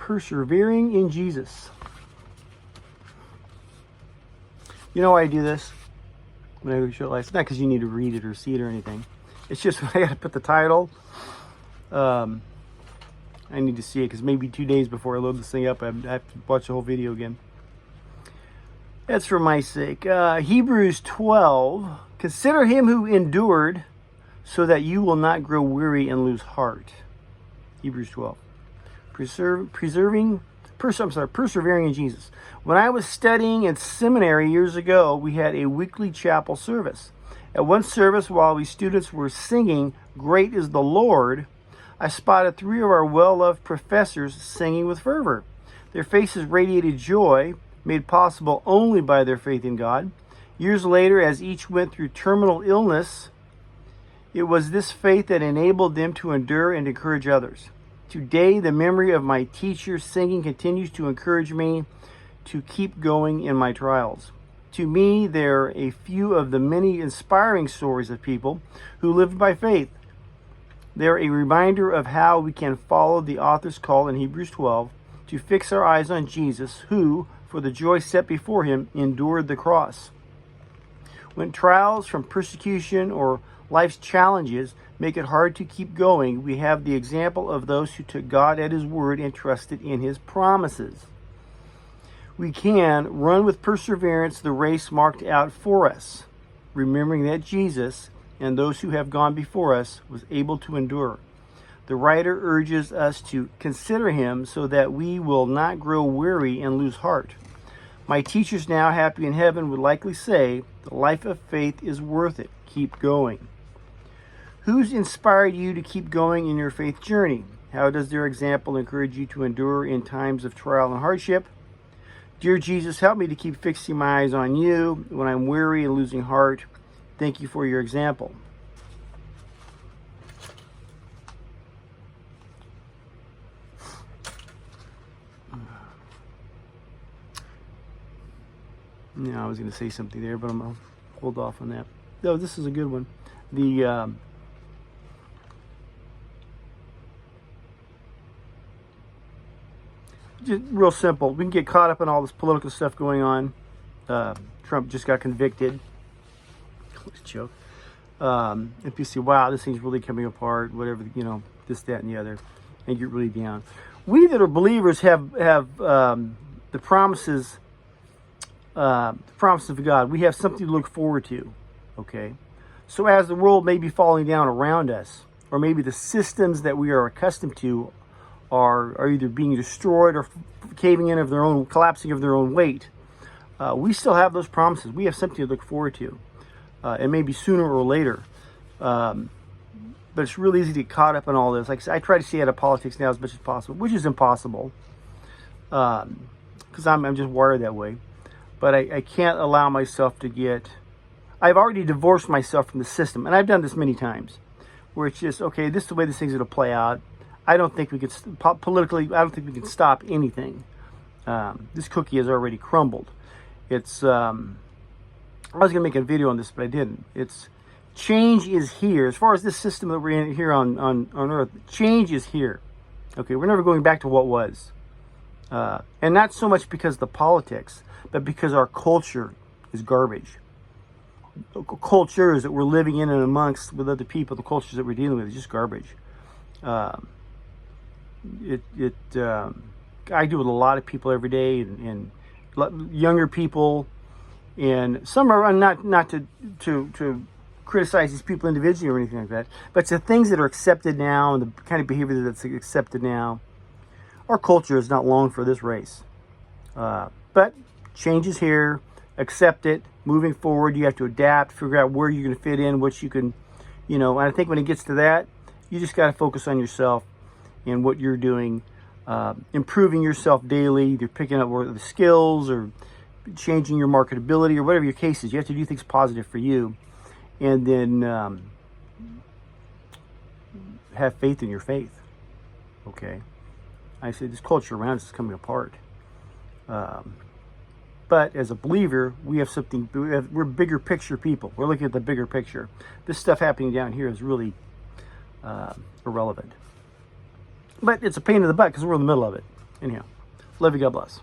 persevering in Jesus. You know why I do this? When I show it, it's not because you need to read it or see it or anything. It's just when I got to put the title, I need to see it because maybe 2 days before I load this thing up, I have to watch the whole video again. That's for my sake. Hebrews 12. Consider him who endured so that you will not grow weary and lose heart. Hebrews 12. Persevering in Jesus. When I was studying in seminary years ago, we had a weekly chapel service. At one service, while we students were singing, "Great is the Lord," I spotted 3 of our well-loved professors singing with fervor. Their faces radiated joy, made possible only by their faith in God. Years later, as each went through terminal illness, it was this faith that enabled them to endure and encourage others. Today, the memory of my teacher singing continues to encourage me to keep going in my trials. To me, they're a few of the many inspiring stories of people who lived by faith. They're a reminder of how we can follow the author's call in Hebrews 12 to fix our eyes on Jesus, who, for the joy set before him, endured the cross. When trials from persecution or life's challenges make it hard to keep going, we have the example of those who took God at his word and trusted in his promises. We can run with perseverance the race marked out for us, remembering that Jesus and those who have gone before us was able to endure. The writer urges us to consider him so that we will not grow weary and lose heart. My teachers, now happy in heaven, would likely say, the life of faith is worth it. Keep going. Who's inspired you to keep going in your faith journey? How does their example encourage you to endure in times of trial and hardship? Dear Jesus, help me to keep fixing my eyes on you when I'm weary and losing heart. Thank you for your example. No, I was going to say something there, but I'm going to hold off on that. No, this is a good one. Just real simple. We can get caught up in all this political stuff going on. Trump just got convicted. It's a joke. If you see, wow, this thing's really coming apart, whatever, this, that, and the other, and get really down. We that are believers have the promises of God. We have something to look forward to, okay? So as the world may be falling down around us, or maybe the systems that we are accustomed to are either being destroyed or caving in of their own, collapsing of their own weight, we still have those promises. We have something to look forward to. It may be sooner or later. But it's really easy to get caught up in all this. Like I said, I try to stay out of politics now as much as possible, which is impossible. Because I'm just wired that way. But I can't allow myself to get... I've already divorced myself from the system. And I've done this many times. Where it's just, okay, this is the way this thing's going to play out. I don't think we could... Politically, I don't think we can stop anything. This cookie has already crumbled. It's... I was going to make a video on this, but I didn't. It's... Change is here. As far as this system that we're in here on Earth, change is here. Okay, we're never going back to what was. And not so much because of the politics, but because our culture is garbage. Cultures that we're living in and amongst with other people, the cultures that we're dealing with is just garbage. I do with a lot of people every day, and younger people, and some are not to criticize these people individually or anything like that, but it's the things that are accepted now and the kind of behavior that's accepted now. Our culture is not long for this race. But change is here. Accept it. Moving forward, you have to adapt, figure out where you're going to fit in, what you can, and I think when it gets to that, you just got to focus on yourself and what you're doing, improving yourself daily, either picking up the skills or changing your marketability or whatever your case is. You have to do things positive for you. And then have faith in your faith. Okay, I said this culture around us is coming apart. But as a believer, we have something. We're bigger picture people. We're looking at the bigger picture. This stuff happening down here is really irrelevant. But it's a pain in the butt because we're in the middle of it. Anyhow, love you. God bless.